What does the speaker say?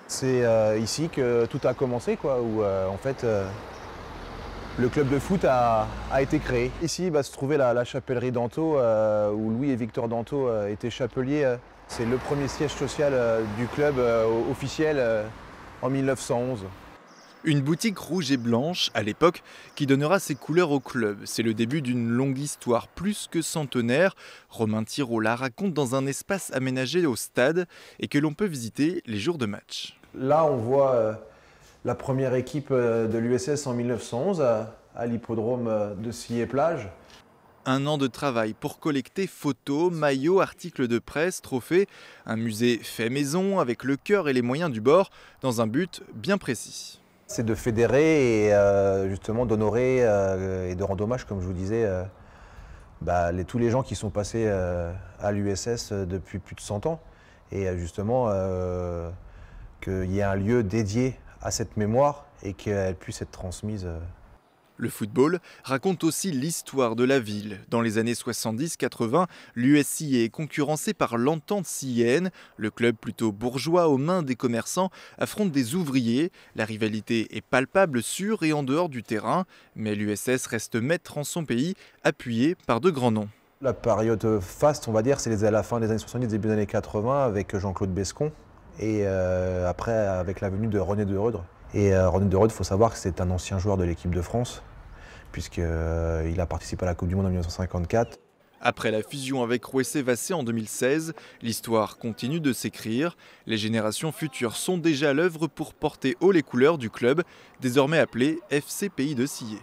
C'est ici que tout a commencé, quoi, où en fait le club de foot a été créé. Ici se trouvait la chapellerie d'Anto, où Louis et Victor d'Anto étaient chapeliers. C'est le premier siège social du club officiel en 1911. Une boutique rouge et blanche, à l'époque, qui donnera ses couleurs au club. C'est le début d'une longue histoire plus que centenaire. Romain Thirault la raconte dans un espace aménagé au stade et que l'on peut visiter les jours de match. Là, on voit la première équipe de l'USS en 1911 à l'hippodrome de Sillé-Plage. Un an de travail pour collecter photos, maillots, articles de presse, trophées. Un musée fait maison avec le cœur et les moyens du bord dans un but bien précis. C'est de fédérer et justement d'honorer et de rendre hommage, comme je vous disais, tous les gens qui sont passés à l'USS depuis plus de 100 ans. Et justement, qu'il y ait un lieu dédié à cette mémoire et qu'elle puisse être transmise. Le football raconte aussi l'histoire de la ville. Dans les années 70-80, l'USI est concurrencé par l'Entente Scienne. Le club plutôt bourgeois aux mains des commerçants affronte des ouvriers. La rivalité est palpable sur et en dehors du terrain. Mais l'USS reste maître en son pays, appuyé par de grands noms. La période faste, on va dire, c'est à la fin des années 70, début des années 80 avec Jean-Claude Bescon et après avec la venue de René de Reudre. Et René de Reudre, il faut savoir que c'est un ancien joueur de l'équipe de France, puisqu'il a participé à la Coupe du Monde en 1954. Après la fusion avec Rouessé Vassé en 2016, l'histoire continue de s'écrire. Les générations futures sont déjà à l'œuvre pour porter haut les couleurs du club, désormais appelé FC Pays de Sillé.